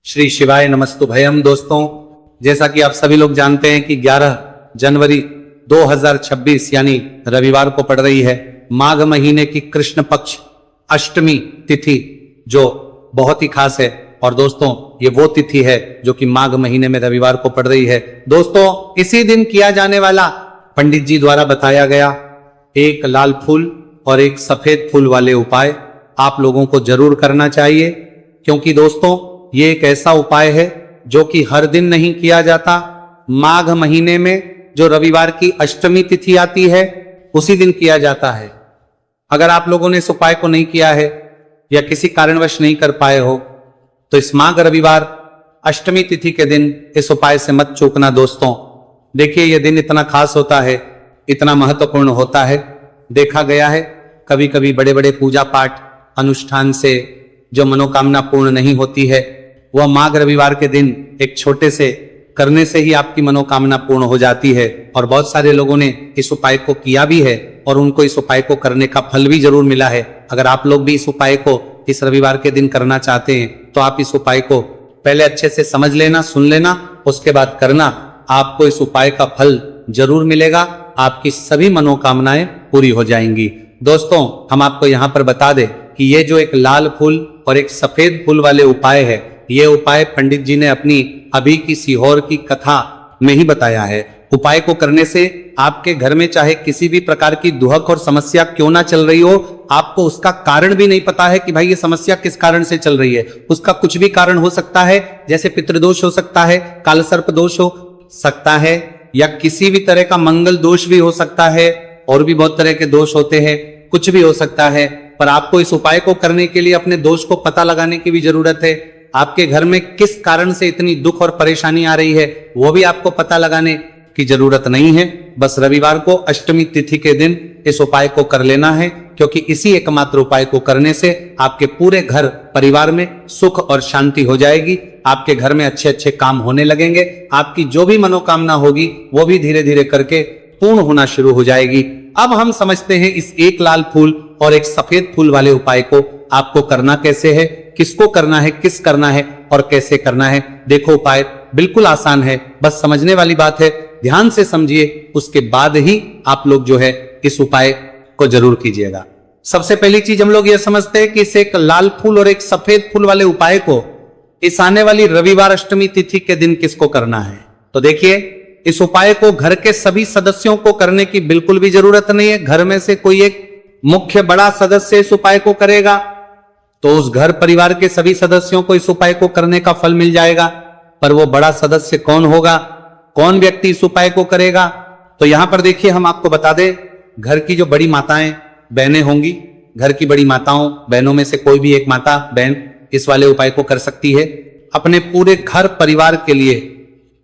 श्री शिवाय नमस्तुभयम। दोस्तों, जैसा कि आप सभी लोग जानते हैं कि 11 जनवरी 2026 यानी रविवार को पड़ रही है माघ महीने की कृष्ण पक्ष अष्टमी तिथि, जो बहुत ही खास है। और दोस्तों, ये वो तिथि है जो कि माघ महीने में रविवार को पड़ रही है। दोस्तों, इसी दिन किया जाने वाला पंडित जी द्वारा बताया गया एक लाल फूल और एक सफेद फूल वाले उपाय आप लोगों को जरूर करना चाहिए, क्योंकि दोस्तों ये एक ऐसा उपाय है जो कि हर दिन नहीं किया जाता। माघ महीने में जो रविवार की अष्टमी तिथि आती है उसी दिन किया जाता है। अगर आप लोगों ने इस उपाय को नहीं किया है या किसी कारणवश नहीं कर पाए हो तो इस माघ रविवार अष्टमी तिथि के दिन इस उपाय से मत चूकना। दोस्तों देखिए, यह दिन इतना खास होता है, इतना महत्वपूर्ण होता है। देखा गया है कभी कभी बड़े बड़े पूजा पाठ अनुष्ठान से जो मनोकामना पूर्ण नहीं होती है, वह माघ रविवार के दिन एक छोटे से करने से ही आपकी मनोकामना पूर्ण हो जाती है। और बहुत सारे लोगों ने इस उपाय को किया भी है और उनको इस उपाय को करने का फल भी जरूर मिला है। अगर आप लोग भी इस उपाय को इस रविवार के दिन करना चाहते हैं तो आप इस उपाय को पहले अच्छे से समझ लेना, सुन लेना, उसके बाद करना। आपको इस उपाय का फल जरूर मिलेगा, आपकी सभी मनोकामनाएं पूरी हो जाएंगी। दोस्तों, हम आपको यहाँ पर बता दें कि ये जो एक लाल फूल और एक सफेद फूल वाले उपाय है, ये उपाय पंडित जी ने अपनी अभी की सीहोर की कथा में ही बताया है। उपाय को करने से आपके घर में चाहे किसी भी प्रकार की दुहक और समस्या क्यों ना चल रही हो, आपको उसका कारण भी नहीं पता है कि भाई ये समस्या किस कारण से चल रही है। उसका कुछ भी कारण हो सकता है, जैसे पितृदोष हो सकता है, कालसर्प दोष हो सकता है, या किसी भी तरह का मंगल दोष भी हो सकता है, और भी बहुत तरह के दोष होते हैं, कुछ भी हो सकता है। पर आपको इस उपाय को करने के लिए अपने दोष को पता लगाने की भी जरूरत है। आपके घर में किस कारण से इतनी दुख और परेशानी आ रही है वो भी आपको पता लगाने की जरूरत नहीं है। बस रविवार को अष्टमी तिथि के दिन इस उपाय को कर लेना है, क्योंकि इसी एकमात्र उपाय को करने से आपके पूरे घर परिवार में सुख और शांति हो जाएगी। आपके घर में अच्छे अच्छे काम होने लगेंगे। आपकी जो भी मनोकामना होगी वो भी धीरे धीरे करके पूर्ण होना शुरू हो जाएगी। अब हम समझते हैं इस एक लाल फूल और एक सफेद फूल वाले उपाय को आपको करना कैसे है, किसको करना है, किस करना है और कैसे करना है। देखो, उपाय बिल्कुल आसान है, बस समझने वाली बात है। ध्यान से समझिए, उसके बाद ही आप लोग जो है इस उपाय को जरूर कीजिएगा। सबसे पहली चीज हम लोग ये समझते हैं कि इस एक लाल फूल और एक सफेद फूल वाले उपाय को इस आने वाली रविवार अष्टमी तिथि के दिन किसको करना है। तो देखिए, इस उपाय को घर के सभी सदस्यों को करने की बिल्कुल भी जरूरत नहीं है। घर में से कोई एक मुख्य बड़ा सदस्य इस उपाय को करेगा तो उस घर परिवार के सभी सदस्यों को इस उपाय को करने का फल मिल जाएगा। पर वो बड़ा सदस्य कौन होगा, कौन व्यक्ति इस उपाय को करेगा, तो यहां पर देखिए हम आपको बता दें, घर की जो बड़ी माताएं बहनें होंगी, घर की बड़ी माताओं बहनों में से कोई भी एक माता बहन इस वाले उपाय को कर सकती है। अपने पूरे घर परिवार के लिए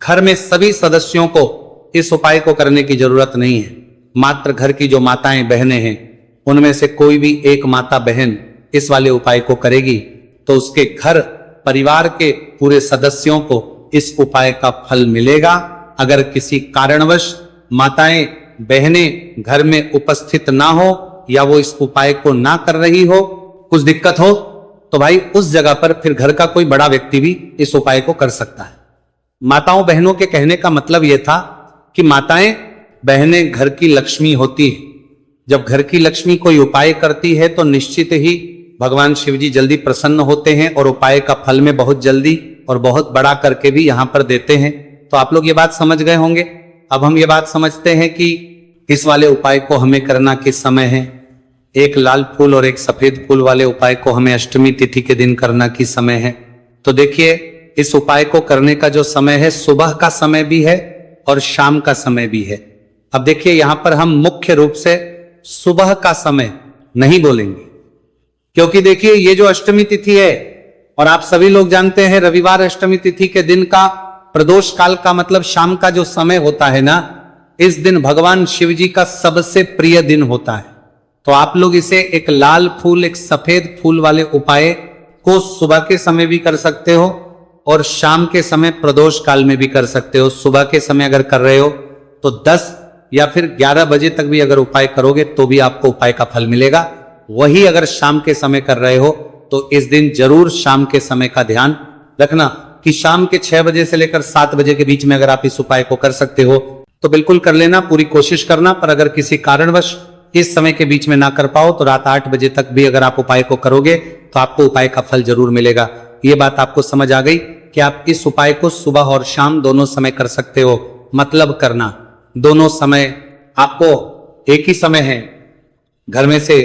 घर में सभी सदस्यों को इस उपाय को करने की जरूरत नहीं है। मात्र घर की जो माताएं बहनें हैं उनमें से कोई भी एक माता बहन इस वाले उपाय को करेगी तो उसके घर परिवार के पूरे सदस्यों को इस उपाय का फल मिलेगा। अगर किसी कारणवश माताएं बहनें घर में उपस्थित ना हो या वो इस उपाय को ना कर रही हो, कुछ दिक्कत हो, तो भाई उस जगह पर फिर घर का कोई बड़ा व्यक्ति भी इस उपाय को कर सकता है। माताओं बहनों के कहने का मतलब यह था कि माताएं बहनें घर की लक्ष्मी होती है। जब घर की लक्ष्मी कोई उपाय करती है तो निश्चित ही भगवान शिव जी जल्दी प्रसन्न होते हैं और उपाय का फल में बहुत जल्दी और बहुत बड़ा करके भी यहां पर देते हैं। तो आप लोग ये बात समझ गए होंगे। अब हम ये बात समझते हैं कि इस वाले उपाय को हमें करना किस समय है। एक लाल फूल और एक सफेद फूल वाले उपाय को हमें अष्टमी तिथि के दिन करना किस समय है। तो देखिए, इस उपाय को करने का जो समय है, सुबह का समय भी है और शाम का समय भी है। अब देखिए, यहां पर हम मुख्य रूप से सुबह का समय नहीं बोलेंगे, क्योंकि देखिए ये जो अष्टमी तिथि है, और आप सभी लोग जानते हैं रविवार अष्टमी तिथि के दिन का प्रदोष काल का मतलब शाम का जो समय होता है ना, इस दिन भगवान शिव जी का सबसे प्रिय दिन होता है। तो आप लोग इसे एक लाल फूल एक सफेद फूल वाले उपाय को सुबह के समय भी कर सकते हो और शाम के समय प्रदोष काल में भी कर सकते हो। सुबह के समय अगर कर रहे हो तो 10 या फिर 11 बजे तक भी अगर उपाय करोगे तो भी आपको उपाय का फल मिलेगा। वही अगर शाम के समय कर रहे हो तो इस दिन जरूर शाम के समय का ध्यान रखना कि शाम के 6 बजे से लेकर 7 बजे के बीच में अगर आप इस उपाय को कर सकते हो तो बिल्कुल कर लेना, पूरी कोशिश करना। पर अगर किसी कारणवश इस समय के बीच में ना कर पाओ तो रात 8 बजे तक भी अगर आप उपाय को करोगे तो आपको उपाय का फल जरूर मिलेगा। ये बात आपको समझ आ गई कि आप इस उपाय को सुबह और शाम दोनों समय कर सकते हो। मतलब करना दोनों समय, आपको एक ही समय है, घर में से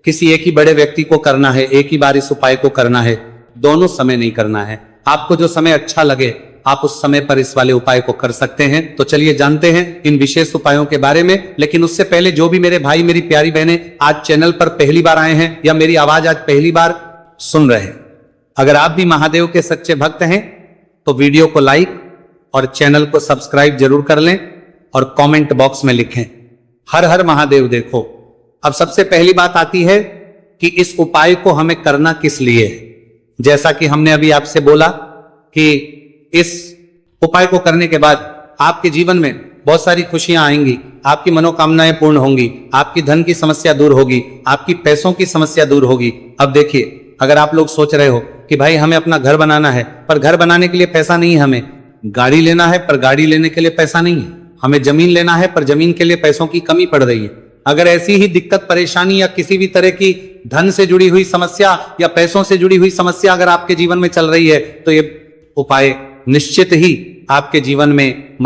किसी एक ही बड़े व्यक्ति को करना है, एक ही बार इस उपाय को करना है, दोनों समय नहीं करना है। आपको जो समय अच्छा लगे आप उस समय पर इस वाले उपाय को कर सकते हैं। तो चलिए जानते हैं इन विशेष उपायों के बारे में। लेकिन उससे पहले जो भी मेरे भाई मेरी प्यारी बहनें आज चैनल पर पहली बार आए हैं या मेरी आवाज आज पहली बार सुन रहे हैं, अगर आप भी महादेव के सच्चे भक्त हैं तो वीडियो को लाइक और चैनल को सब्सक्राइब जरूर कर लें और कमेंट बॉक्स में लिखें हर हर महादेव। देखो अब सबसे पहली बात आती है कि इस उपाय को हमें करना किस लिए है। जैसा कि हमने अभी आपसे बोला कि इस उपाय को करने के बाद आपके जीवन में बहुत सारी खुशियां आएंगी, आपकी मनोकामनाएं पूर्ण होंगी, आपकी धन की समस्या दूर होगी, आपकी पैसों की समस्या दूर होगी। अब देखिए, अगर आप लोग सोच रहे हो कि भाई हमें अपना घर बनाना है पर घर बनाने के लिए पैसा नहीं है, हमें गाड़ी लेना है पर गाड़ी लेने के लिए पैसा नहीं है, हमें जमीन लेना है पर जमीन के लिए पैसों की कमी पड़ रही है, अगर ऐसी ही दिक्कत परेशानी या किसी भी तरह की धन से जुड़ी हुई समस्या या पैसों से जुड़ी हुई समस्या अगर आपके जीवन में चल रही है तो ये उपाय निश्चित ही आपके जीवन में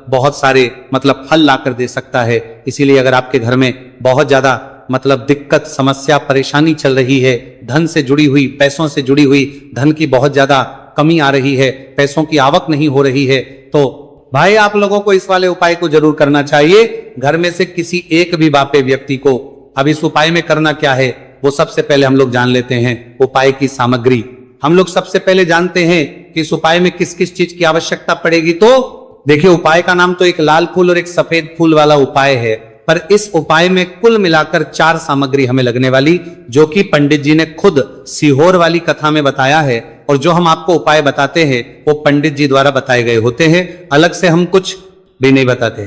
बहुत सारे फल लाकर दे सकता है। इसीलिए अगर आपके घर में बहुत ज्यादा दिक्कत समस्या परेशानी चल रही है, धन से जुड़ी हुई पैसों से जुड़ी हुई धन की बहुत ज्यादा कमी आ रही है, पैसों की आवक नहीं हो रही है, तो भाई आप लोगों को इस वाले उपाय को जरूर करना चाहिए। घर में से किसी एक भी बापे व्यक्ति को। अब इस उपाय में करना क्या है वो सबसे पहले हम लोग जान लेते हैं। उपाय की सामग्री हम लोग सबसे पहले जानते हैं कि इस उपाय में किस किस चीज की आवश्यकता पड़ेगी। तो देखिए, उपाय का नाम तो एक लाल फूल और एक सफेद फूल वाला उपाय है, पर इस उपाय में कुल मिलाकर 4 सामग्री हमें लगने वाली, जो कि पंडित जी ने खुद सीहोर वाली कथा में बताया है। और जो हम आपको उपाय बताते हैं वो पंडित जी द्वारा बताए गए होते हैं, अलग से हम कुछ भी नहीं बताते।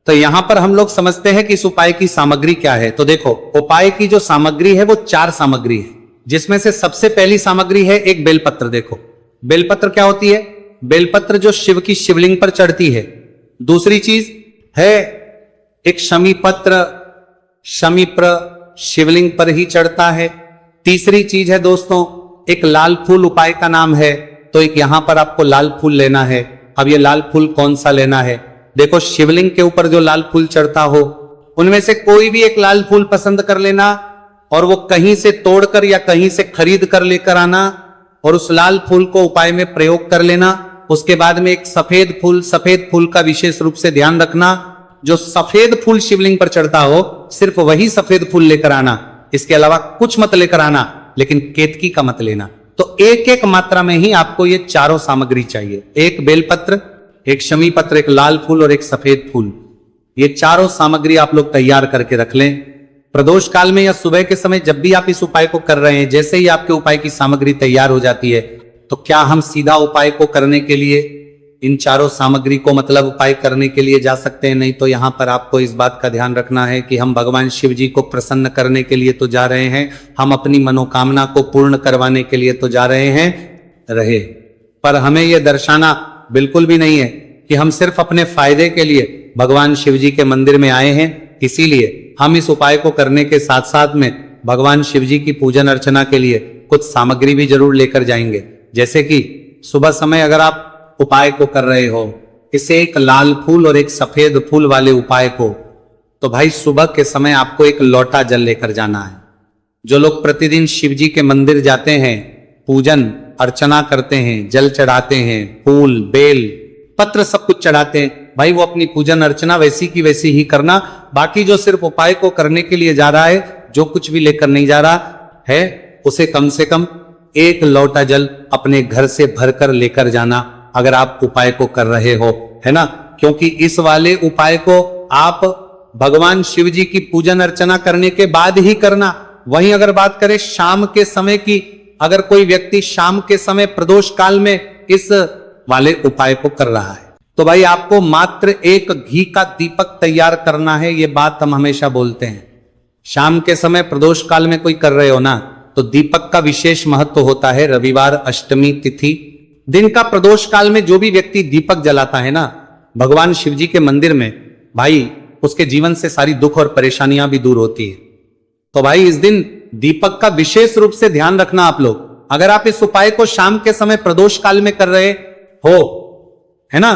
तो यहां पर हम लोग समझते हैं कि इस उपाय की सामग्री क्या है। तो देखो, उपाय की जो सामग्री है वो 4 सामग्री है, जिसमें से सबसे पहली सामग्री है एक बेलपत्र। देखो बेलपत्र क्या होती है? बेलपत्र जो शिव की शिवलिंग पर चढ़ती है। दूसरी चीज है एक शमी पत्र, शमीप्र शिवलिंग पर ही चढ़ता है। तीसरी चीज है दोस्तों एक लाल फूल, उपाय का नाम है, तो एक यहां पर आपको लाल फूल लेना है। अब ये लाल फूल कौन सा लेना है? देखो, शिवलिंग के ऊपर जो लाल फूल चढ़ता हो उनमें से कोई भी एक लाल फूल पसंद कर लेना और वो कहीं से तोड़कर या कहीं से खरीद कर लेकर आना और उस लाल फूल को उपाय में प्रयोग कर लेना। उसके बाद में एक सफेद फूल का विशेष रूप से ध्यान रखना, जो सफेद फूल शिवलिंग पर चढ़ता हो सिर्फ वही सफेद फूल लेकर आना, इसके अलावा कुछ मत लेकर आना, लेकिन केतकी का मत लेना। तो एक एक मात्रा में ही आपको ये चारों सामग्री चाहिए, एक बेलपत्र, एक शमी पत्र, एक लाल फूल और एक सफेद फूल। ये चारों सामग्री आप लोग तैयार करके रख लें। प्रदोष काल में या सुबह के समय जब भी आप इस उपाय को कर रहे हैं, जैसे ही आपके उपाय की सामग्री तैयार हो जाती है तो क्या हम सीधा उपाय को करने के लिए इन चारों सामग्री को उपाय करने के लिए जा सकते हैं? नहीं। तो यहां पर आपको इस बात का ध्यान रखना है कि हम भगवान शिव जी को प्रसन्न करने के लिए तो जा रहे हैं, हम अपनी मनोकामना को पूर्ण करवाने के लिए तो जा रहे हैं पर हमें यह दर्शाना बिल्कुल भी नहीं है कि हम सिर्फ अपने फायदे के लिए भगवान शिव जी के मंदिर में आए हैं। इसीलिए हम इस उपाय को करने के साथ साथ में भगवान शिव जी की पूजन अर्चना के लिए कुछ सामग्री भी जरूर लेकर जाएंगे। जैसे कि सुबह समय अगर आप उपाय को कर रहे हो, इसे एक लाल फूल और एक सफेद फूल वाले उपाय को, तो भाई सुबह के समय आपको एक लोटा जल लेकर जाना है। जो लोग प्रतिदिन शिव जी के मंदिर जाते हैं, पूजन अर्चना करते हैं, जल चढ़ाते हैं, फूल बेल पत्र सब कुछ चढ़ाते हैं, भाई वो अपनी पूजन अर्चना वैसी की वैसी ही करना। बाकी जो सिर्फ उपाय को करने के लिए जा रहा है, जो कुछ भी लेकर नहीं जा रहा है, उसे कम से कम एक लोटा जल अपने घर से भरकर लेकर जाना अगर आप उपाय को कर रहे हो, है ना। क्योंकि इस वाले उपाय को आप भगवान शिव जी की पूजन अर्चना करने के बाद ही करना। वहीं अगर बात करें शाम के समय की, अगर कोई व्यक्ति शाम के समय प्रदोष काल में इस वाले उपाय को कर रहा है तो भाई आपको मात्र एक घी का दीपक तैयार करना है। ये बात हम हमेशा बोलते हैं, शाम के समय प्रदोष काल में कोई कर रहे हो ना, तो दीपक का विशेष महत्व होता है। रविवार अष्टमी तिथि दिन का प्रदोष काल में जो भी व्यक्ति दीपक जलाता है ना भगवान शिव जी के मंदिर में, भाई उसके जीवन से सारी दुख और परेशानियां भी दूर होती है। तो भाई इस दिन दीपक का विशेष रूप से ध्यान रखना आप लोग। अगर आप इस उपाय को शाम के समय प्रदोष काल में कर रहे हो, है ना,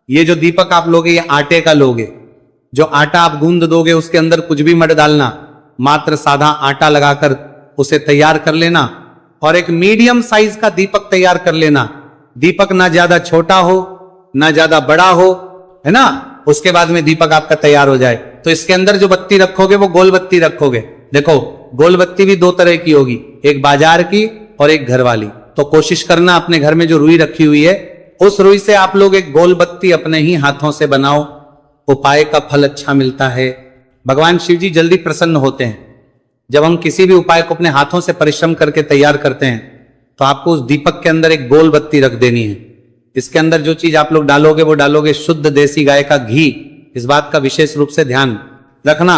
ये जो दीपक आप लोगे ये आटे का लोगे। जो आटा आप गूंद दोगे उसके अंदर कुछ भी मत डालना, मात्र सादा आटा लगाकर उसे तैयार कर लेना और एक मीडियम साइज का दीपक तैयार कर लेना। दीपक ना ज्यादा छोटा हो ना ज्यादा बड़ा हो, है ना। उसके बाद में दीपक आपका तैयार हो जाए तो इसके अंदर जो बत्ती रखोगे वो गोल बत्ती रखोगे। देखो गोल बत्ती भी दो तरह की होगी, एक बाजार की और एक घर वाली। तो कोशिश करना अपने घर में जो रुई रखी हुई है उस रुई से आप लोग एक गोल बत्ती अपने ही हाथों से बनाओ। उपाय का फल अच्छा मिलता है। भगवान शिव जी जल्दी प्रसन्न होते हैं। जब हम किसी भी उपाय को अपने हाथों से परिश्रम करके तैयार करते हैं तो आपको उस दीपक के अंदर एक गोल बत्ती रख देनी है। इसके अंदर जो चीज आप लोग डालोगे वो डालोगे शुद्ध देसी गाय का घी। इस बात का विशेष रूप से ध्यान रखना,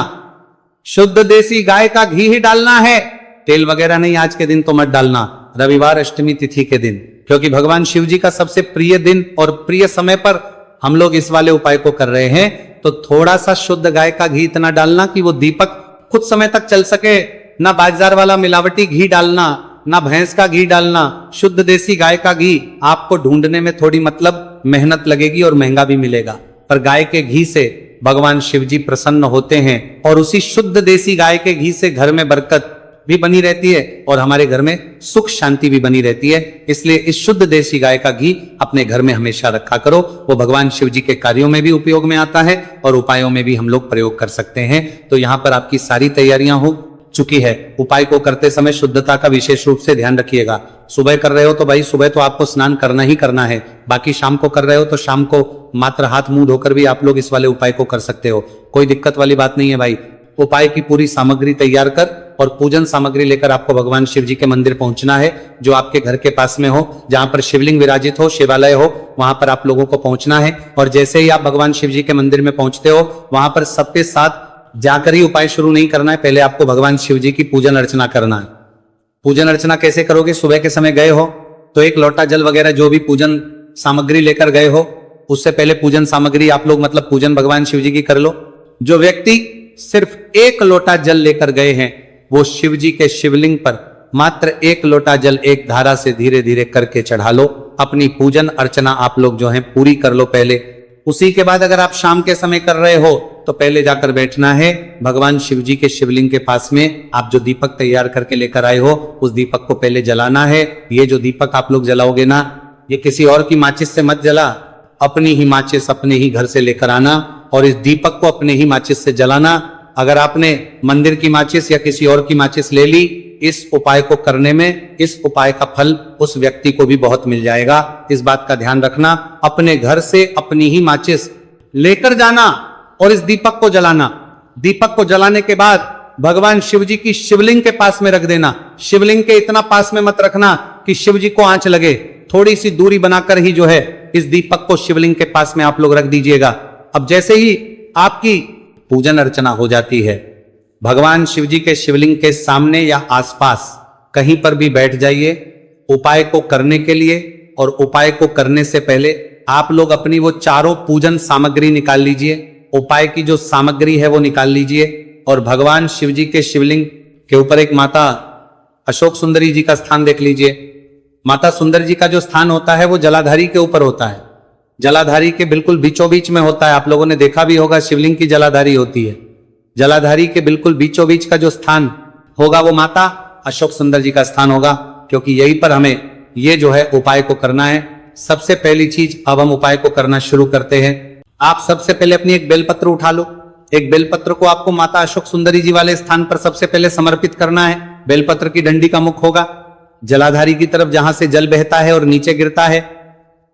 शुद्ध देसी गाय का घी ही डालना है, तेल वगैरह नहीं। आज के दिन तो मत डालना, रविवार अष्टमी तिथि के दिन, क्योंकि भगवान शिव जी का सबसे प्रिय दिन और प्रिय समय पर हम लोग इस वाले उपाय को कर रहे हैं। तो थोड़ा सा शुद्ध गाय का घी इतना डालना कि वो दीपक कुछ समय तक चल सके। ना बाजार वाला मिलावटी घी डालना, ना भैंस का घी डालना, शुद्ध देसी गाय का घी। आपको ढूंढने में थोड़ी मतलब मेहनत लगेगी और महंगा भी मिलेगा, पर गाय के घी से भगवान शिव जी प्रसन्न होते हैं और उसी शुद्ध देसी गाय के घी से घर में बरकत भी बनी रहती है और हमारे घर में सुख शांति भी बनी रहती है। इसलिए इस शुद्ध देसी गाय का घी अपने घर में हमेशा रखा करो। वो भगवान शिव जी के कार्यों में भी उपयोग में आता है और उपायों में भी हम लोग प्रयोग कर सकते हैं। तो यहाँ पर आपकी सारी तैयारियां हो चुकी है। उपाय को करते समय शुद्धता का विशेष रूप से ध्यान रखिएगा। सुबह कर रहे हो तो भाई सुबह तो आपको स्नान करना ही करना है। बाकी शाम को कर रहे हो तो शाम को मात्र हाथ मुंह धोकर भी आप लोग इस वाले उपाय को कर सकते हो। कोई दिक्कत वाली बात नहीं है भाई। उपाय की पूरी सामग्री तैयार कर और पूजन सामग्री लेकर आपको भगवान शिव जी के मंदिर पहुंचना है, जो आपके घर के पास में हो, जहां पर शिवलिंग विराजित हो, शिवालय हो, वहां पर आप लोगों को पहुंचना है। और जैसे ही आप भगवान शिव जी के मंदिर में पहुंचते हो वहां पर सबके साथ जाकर ही उपाय शुरू नहीं करना है। पहले आपको भगवान शिव जी की पूजन अर्चना करना है। पूजन अर्चना कैसे करोगे? सुबह के समय गए हो तो एक लोटा जल वगैरह जो भी पूजन सामग्री लेकर गए हो उससे पहले पूजन सामग्री आप लोग मतलब पूजन भगवान शिव जी की कर लो। जो व्यक्ति सिर्फ एक लोटा जल लेकर गए हैं वो शिव जी के शिवलिंग पर मात्र एक लोटा जल एक धारा से धीरे धीरे करके चढ़ा लो। अपनी पूजन अर्चना आप लोग जो है पूरी कर लो पहले। उसी के बाद अगर आप शाम के समय कर रहे हो तो पहले जाकर बैठना है भगवान शिव जी के शिवलिंग के पास में। आप जो दीपक तैयार करके लेकर आए हो उस दीपक को पहले जलाना है। ये जो दीपक आप लोग जलाओगे ना, ये किसी और की माचिस से मत जला, अपनी ही माचिस अपने ही घर से लेकर आना और इस दीपक को अपने ही माचिस से जलाना। अगर आपने मंदिर की माचिस या किसी और की माचिस ले ली, इस उपाय को करने में इस उपाय का फल उस व्यक्ति को भी बहुत मिल जाएगा। इस बात का ध्यान रखना। अपने घर से अपनी ही माचिस लेकर जाना और इस दीपक को जलाना। दीपक को जलाने के बाद भगवान शिव जी की शिवलिंग के पास में रख देना। शिवलिंग के इतना पास में मत रखना कि शिव जी को आंच लगे, थोड़ी सी दूरी बनाकर ही जो है इस दीपक को शिवलिंग के पास में आप लोग रख दीजिएगा। अब जैसे ही आपकी पूजन अर्चना हो जाती है, भगवान शिव जी के शिवलिंग के सामने या आसपास कहीं पर भी बैठ जाइए उपाय को करने के लिए। और उपाय को करने से पहले आप लोग अपनी वो चारों पूजन सामग्री निकाल लीजिए। उपाय की जो सामग्री है वो निकाल लीजिए और भगवान शिव जी के शिवलिंग के ऊपर एक माता अशोक सुंदरी जी का स्थान देख लीजिए। माता सुंदर जी का जो स्थान होता है वो जलाधारी के ऊपर होता है। जलाधारी के बिल्कुल बीचों बीच में होता है। आप लोगों ने देखा भी होगा शिवलिंग की जलाधारी होती है। जलाधारी के बिल्कुल बीचों बीच का जो स्थान होगा वो माता अशोक सुंदर जी का स्थान होगा, क्योंकि यहीं पर हमें ये जो है उपाय को करना है। सबसे पहली चीज अब हम उपाय को करना शुरू करते हैं। आप सबसे पहले अपनी एक बेलपत्र उठा लो। एक बेलपत्र को आपको माता अशोक सुंदरी जी वाले स्थान पर सबसे पहले समर्पित करना है। बेलपत्र की डंडी का मुख होगा जलाधारी की तरफ जहां से जल बहता है और नीचे गिरता है,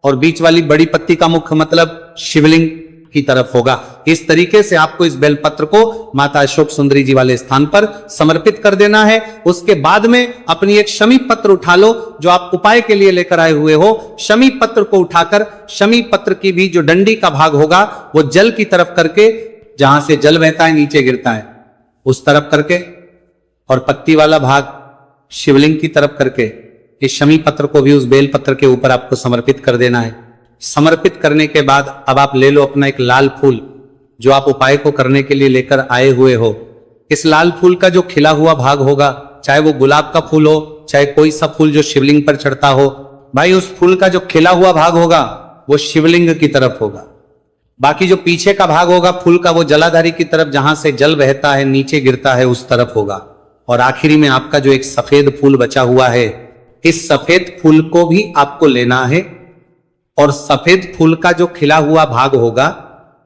और बीच वाली बड़ी पत्ती का मुख मतलब शिवलिंग की तरफ होगा। इस तरीके से आपको इस बेलपत्र को माता अशोक सुंदरी जी वाले स्थान पर समर्पित कर देना है। उसके बाद में अपनी एक शमी पत्र उठा लो जो आप उपाय के लिए लेकर आए हुए हो। शमी पत्र को उठाकर शमी पत्र की भी जो डंडी का भाग होगा वो जल की तरफ करके, जहां से जल बहता है नीचे गिरता है उस तरफ करके, और पत्ती वाला भाग शिवलिंग की तरफ करके इस शमी पत्र को भी उस बेल पत्र के ऊपर आपको समर्पित कर देना है। समर्पित करने के बाद अब आप ले लो अपना एक लाल फूल जो आप उपाय को करने के लिए लेकर आए हुए हो। इस लाल फूल का जो खिला हुआ भाग होगा, चाहे वो गुलाब का फूल हो, चाहे कोई सा फूल जो शिवलिंग पर चढ़ता हो, भाई उस फूल का जो खिला हुआ भाग होगा वो शिवलिंग की तरफ होगा। बाकी जो पीछे का भाग होगा फूल का, वो जलाधारी की तरफ, जहां से जल बहता है नीचे गिरता है उस तरफ होगा। और आखिरी में आपका जो एक सफेद फूल बचा हुआ है, इस सफेद फूल को भी आपको लेना है और सफेद फूल का जो खिला हुआ भाग होगा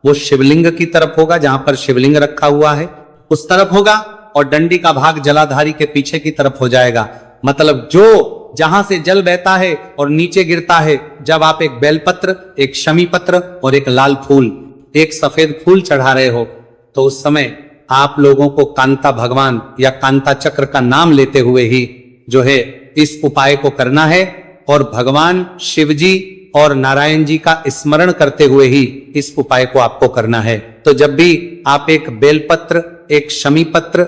वो शिवलिंग की तरफ होगा, जहां पर शिवलिंग रखा हुआ है उस तरफ होगा, और डंडी का भाग जलाधारी के पीछे की तरफ हो जाएगा। मतलब जो जहां से जल बहता है और नीचे गिरता है, जब आप एक बेलपत्र, एक शमी पत्र और एक लाल फूल, एक सफेद फूल चढ़ा रहे हो, तो उस समय आप लोगों को कांता भगवान या कांता चक्र का नाम लेते हुए ही जो है इस उपाय को करना है, और भगवान शिवजी और नारायण जी का स्मरण करते हुए ही इस उपाय को आपको करना है। तो जब भी आप एक बेलपत्र, एक शमी पत्र